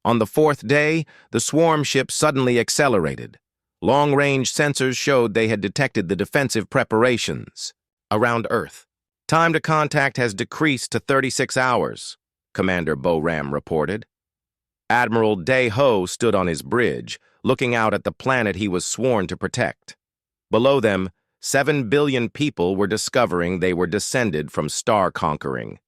On the 4th day, the swarm ship suddenly accelerated. Long-range sensors showed they had detected the defensive preparations around Earth. Time to contact has decreased to 36 hours. Commander Bo-Ram reported. Admiral Day-Ho stood on his bridge, looking out at the planet he was sworn to protect. Below them, 7 billion people were discovering they were descended from star-conquering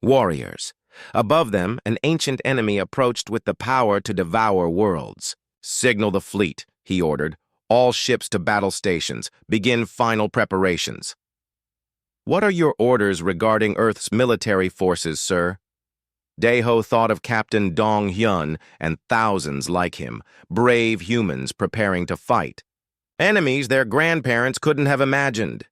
warriors. Above them, an ancient enemy approached with the power to devour worlds. "Signal the fleet," he ordered. "All ships to battle stations. Begin final preparations." "What are your orders regarding Earth's military forces, sir?" Day-Ho thought of Captain Dong-hyun and thousands like him, brave humans preparing to fight. Enemies their grandparents couldn't have imagined.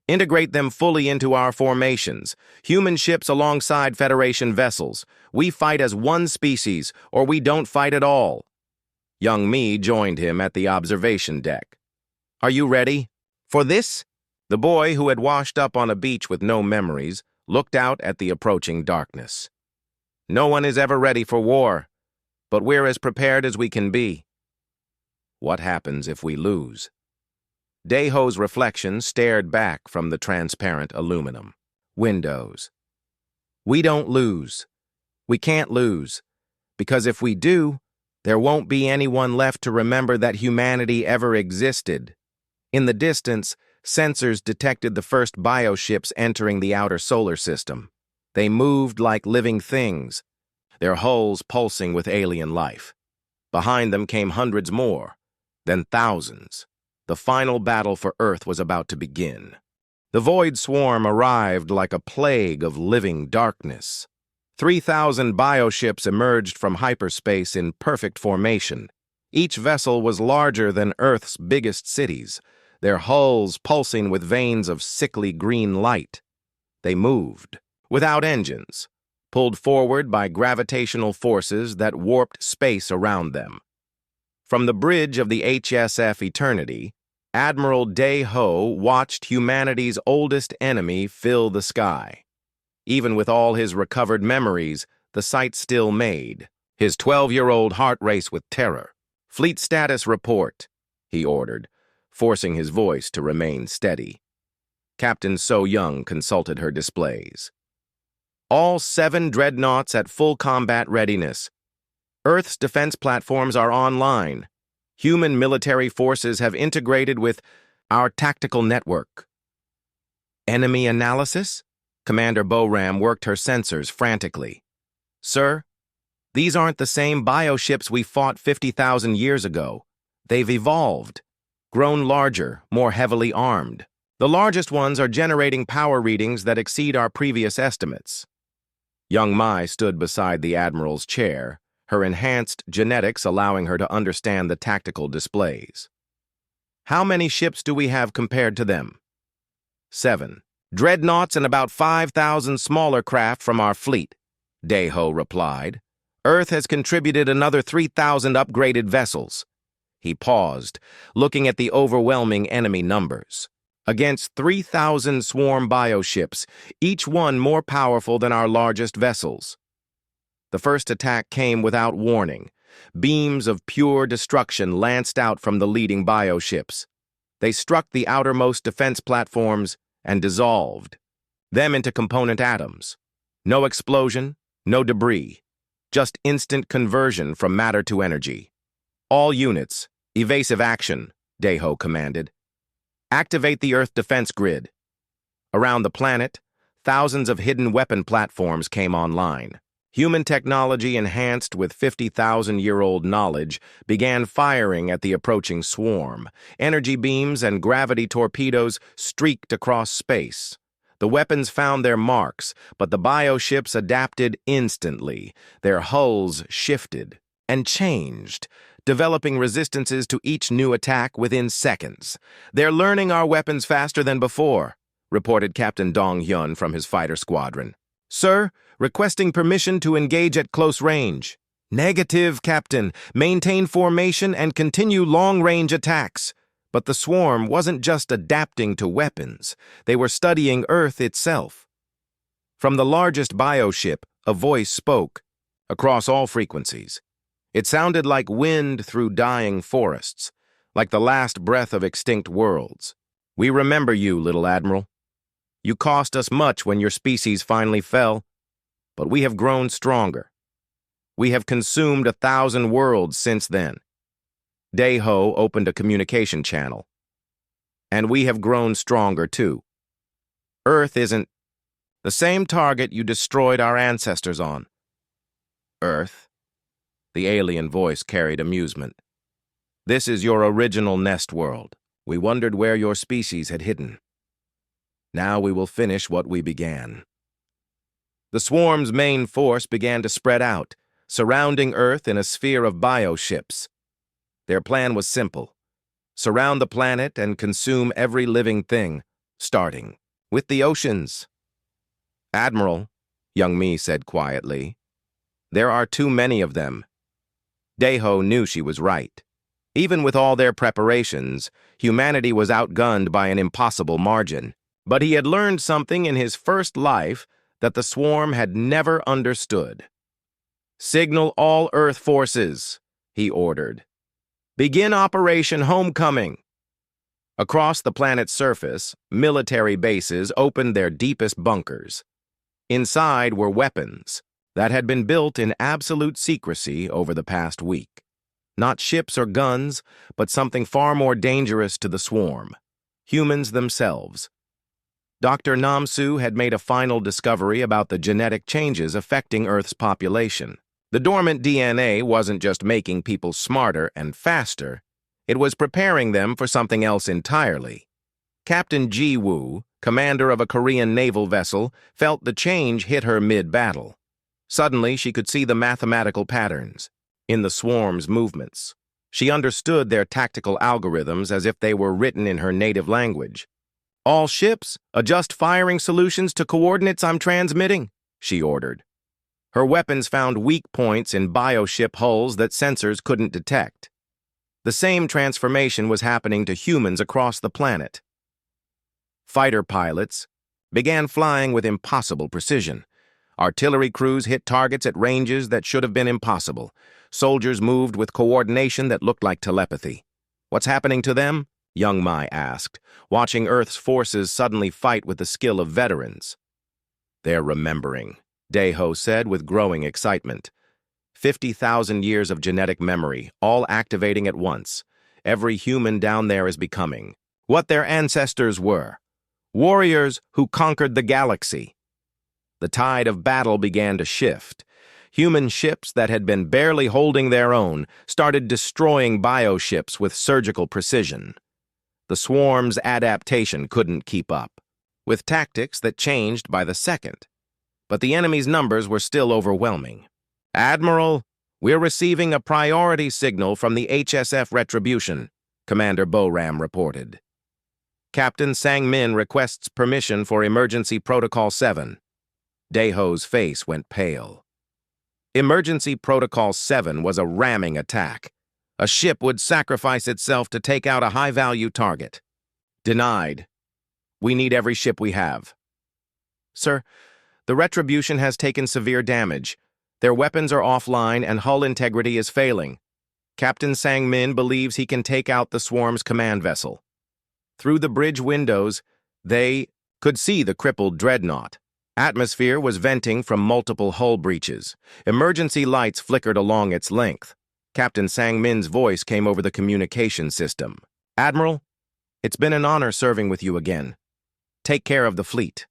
Integrate them fully into our formations. Human ships alongside Federation vessels. We fight as one species, or we don't fight at all. Young Mi joined him at the observation deck. "Are you ready for this?" The boy, who had washed up on a beach with no memories, looked out at the approaching darkness. "No one is ever ready for war, but we're as prepared as we can be." "What happens if we lose?" Day-Ho's reflection stared back from the transparent aluminum windows. "We don't lose. We can't lose, because if we do, there won't be anyone left to remember that humanity ever existed." In the distance, sensors detected the first bioships entering the outer solar system. They moved like living things, their hulls pulsing with alien life. Behind them came hundreds more, then thousands. The final battle for Earth was about to begin. The Void Swarm arrived like a plague of living darkness. 3,000 bioships emerged from hyperspace in perfect formation. Each vessel was larger than Earth's biggest cities, their hulls pulsing with veins of sickly green light. They moved, without engines, pulled forward by gravitational forces that warped space around them. From the bridge of the HSF Eternity, Admiral Day-Ho watched humanity's oldest enemy fill the sky. Even with all his recovered memories, the sight still made. His 12-year-old heart raced with terror. "Fleet status report," he ordered, forcing his voice to remain steady. Captain So-Young consulted her displays. "All 7 dreadnoughts at full combat readiness. Earth's defense platforms are online. Human military forces have integrated with our tactical network." "Enemy analysis?" Commander Bo-Ram worked her sensors frantically. "Sir, these aren't the same bioships we fought 50,000 years ago. They've evolved, grown larger, more heavily armed. The largest ones are generating power readings that exceed our previous estimates." Young Mai stood beside the Admiral's chair, her enhanced genetics allowing her to understand the tactical displays. "How many ships do we have compared to them?" 7. "Dreadnoughts and about 5,000 smaller craft from our fleet," Day-Ho replied. "Earth has contributed another 3,000 upgraded vessels." He paused, looking at the overwhelming enemy numbers. Against 3,000 swarm bioships, each one more powerful than our largest vessels. The first attack came without warning. Beams of pure destruction lanced out from the leading bioships. They struck the outermost defense platforms and dissolved them into component atoms. No explosion, no debris, just instant conversion from matter to energy. "All units, evasive action," Day-Ho commanded. "Activate the Earth defense grid." Around the planet, thousands of hidden weapon platforms came online. Human technology enhanced with 50,000-year-old knowledge began firing at the approaching swarm. Energy beams and gravity torpedoes streaked across space. The weapons found their marks, but the bioships adapted instantly. Their hulls shifted and changed, developing resistances to each new attack within seconds. "They're learning our weapons faster than before," reported Captain Dong-hyun from his fighter squadron. "Sir, requesting permission to engage at close range." "Negative, Captain. Maintain formation and continue long-range attacks." But the swarm wasn't just adapting to weapons. They were studying Earth itself. From the largest bioship, a voice spoke, across all frequencies. It sounded like wind through dying forests, like the last breath of extinct worlds. "We remember you, little Admiral. You cost us much when your species finally fell. But we have grown stronger. We have consumed 1,000 worlds since then. Daeho opened a communication channel. And we have grown stronger, too. Earth isn't the same target you destroyed our ancestors on. Earth? The alien voice carried amusement. This is your original nest world. We wondered where your species had hidden. Now we will finish what we began. The swarm's main force began to spread out, surrounding Earth in a sphere of bioships. Their plan was simple: surround the planet and consume every living thing, starting with the oceans. Admiral, young Mi said quietly, there are too many of them. Daeho knew she was right. Even with all their preparations, humanity was outgunned by an impossible margin. But he had learned something in his first life that the swarm had never understood. Signal all Earth forces, he ordered. Begin Operation Homecoming. Across the planet's surface, military bases opened their deepest bunkers. Inside were weapons that had been built in absolute secrecy over the past week. Not ships or guns, but something far more dangerous to the swarm: humans themselves. Dr. Namsu had made a final discovery about the genetic changes affecting Earth's population. The dormant DNA wasn't just making people smarter and faster, it was preparing them for something else entirely. Captain Ji-woo, commander of a Korean naval vessel, felt the change hit her mid-battle. Suddenly, she could see the mathematical patterns in the swarm's movements. She understood their tactical algorithms as if they were written in her native language. All ships, adjust firing solutions to coordinates I'm transmitting, she ordered. Her weapons found weak points in bioship hulls that sensors couldn't detect. The same transformation was happening to humans across the planet. Fighter pilots began flying with impossible precision. Artillery crews hit targets at ranges that should have been impossible. Soldiers moved with coordination that looked like telepathy. What's happening to them? Young Mai asked, watching Earth's forces suddenly fight with the skill of veterans. They're remembering, Daeho said with growing excitement. 50,000 years of genetic memory, all activating at once. Every human down there is becoming what their ancestors were: warriors who conquered the galaxy. The tide of battle began to shift. Human ships that had been barely holding their own started destroying bioships with surgical precision. The swarm's adaptation couldn't keep up, with tactics that changed by the second. But the enemy's numbers were still overwhelming. Admiral, we're receiving a priority signal from the HSF Retribution, Commander Boram reported. Captain Sang-min requests permission for Emergency Protocol 7. Daeho's face went pale. Emergency Protocol 7 was a ramming attack. A ship would sacrifice itself to take out a high-value target. Denied. We need every ship we have. Sir, the Retribution has taken severe damage. Their weapons are offline and hull integrity is failing. Captain Sang-min believes he can take out the swarm's command vessel. Through the bridge windows, they could see the crippled dreadnought. Atmosphere was venting from multiple hull breaches. Emergency lights flickered along its length. Captain Sang-min's voice came over the communication system. Admiral, it's been an honor serving with you again. Take care of the fleet.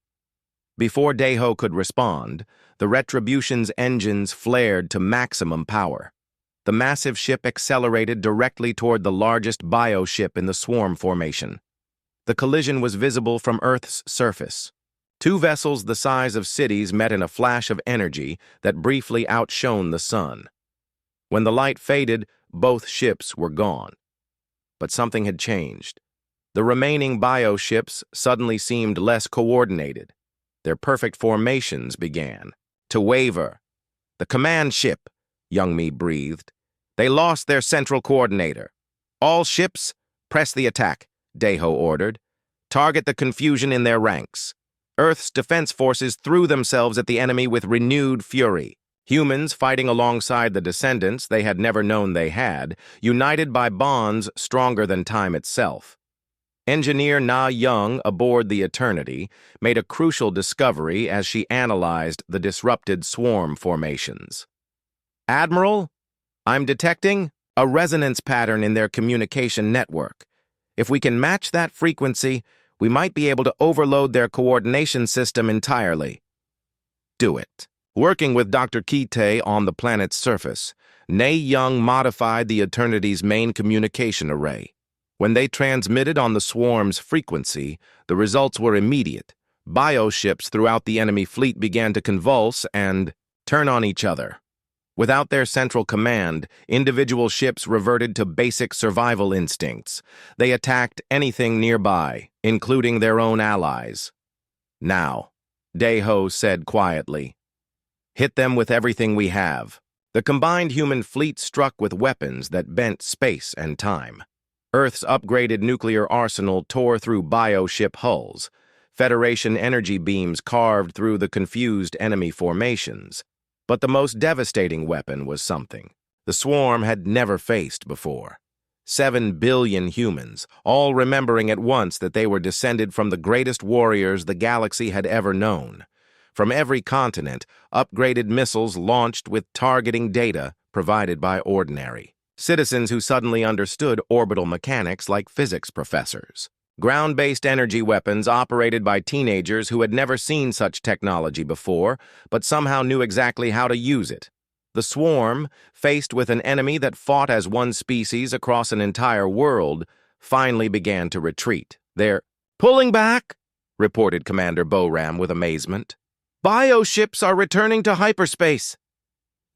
Before Daeho could respond, the Retribution's engines flared to maximum power. The massive ship accelerated directly toward the largest bioship in the swarm formation. The collision was visible from Earth's surface. Two vessels the size of cities met in a flash of energy that briefly outshone the sun. When the light faded, both ships were gone. But something had changed. The remaining bioships suddenly seemed less coordinated. Their perfect formations began to waver. The command ship, Young Mi breathed. They lost their central coordinator. All ships, press the attack, Daeho ordered. Target the confusion in their ranks. Earth's defense forces threw themselves at the enemy with renewed fury. Humans fighting alongside the descendants they had never known they had, united by bonds stronger than time itself. Engineer Na Young aboard the Eternity made a crucial discovery as she analyzed the disrupted swarm formations. "Admiral, I'm detecting a resonance pattern in their communication network. If we can match that frequency, we might be able to overload their coordination system entirely." "Do it." Working with Dr. Kite on the planet's surface, Na Young modified the Eternity's main communication array. When they transmitted on the swarm's frequency, the results were immediate. Bioships throughout the enemy fleet began to convulse and turn on each other. Without their central command, individual ships reverted to basic survival instincts. They attacked anything nearby, including their own allies. "Now," Deho said quietly, "hit them with everything we have." The combined human fleet struck with weapons that bent space and time. Earth's upgraded nuclear arsenal tore through bioship hulls. Federation energy beams carved through the confused enemy formations. But the most devastating weapon was something the swarm had never faced before. 7 billion humans, all remembering at once that they were descended from the greatest warriors the galaxy had ever known. From every continent, upgraded missiles launched with targeting data provided by Ordinary. Citizens who suddenly understood orbital mechanics like physics professors. Ground-based energy weapons operated by teenagers who had never seen such technology before, but somehow knew exactly how to use it. The swarm, faced with an enemy that fought as one species across an entire world, finally began to retreat. "They're pulling back," reported Commander Boram with amazement. "Bioships are returning to hyperspace."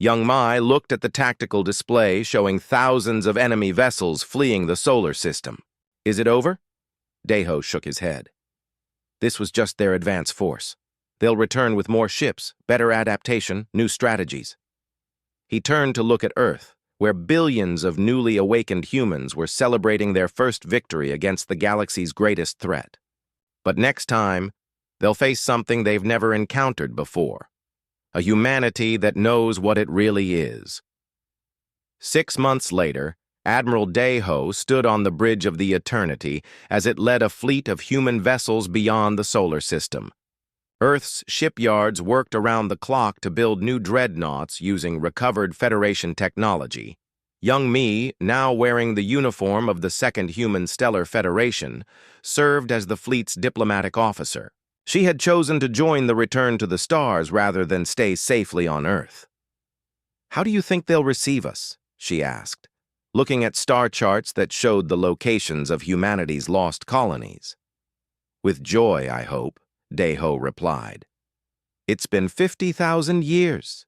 Young Mai looked at the tactical display showing thousands of enemy vessels fleeing the solar system. "Is it over?" Deho shook his head. "This was just their advance force. They'll return with more ships, better adaptation, new strategies." He turned to look at Earth, where billions of newly awakened humans were celebrating their first victory against the galaxy's greatest threat. But next time, they'll face something they've never encountered before. A humanity that knows what it really is. 6 months later, Admiral Deho stood on the bridge of the Eternity as it led a fleet of human vessels beyond the solar system. Earth's shipyards worked around the clock to build new dreadnoughts using recovered Federation technology. Young Mi, now wearing the uniform of the Second Human Stellar Federation, served as the fleet's diplomatic officer. She had chosen to join the return to the stars rather than stay safely on Earth. "How do you think they'll receive us?" she asked, looking at star charts that showed the locations of humanity's lost colonies. "With joy, I hope," Deho replied. "It's been 50,000 years.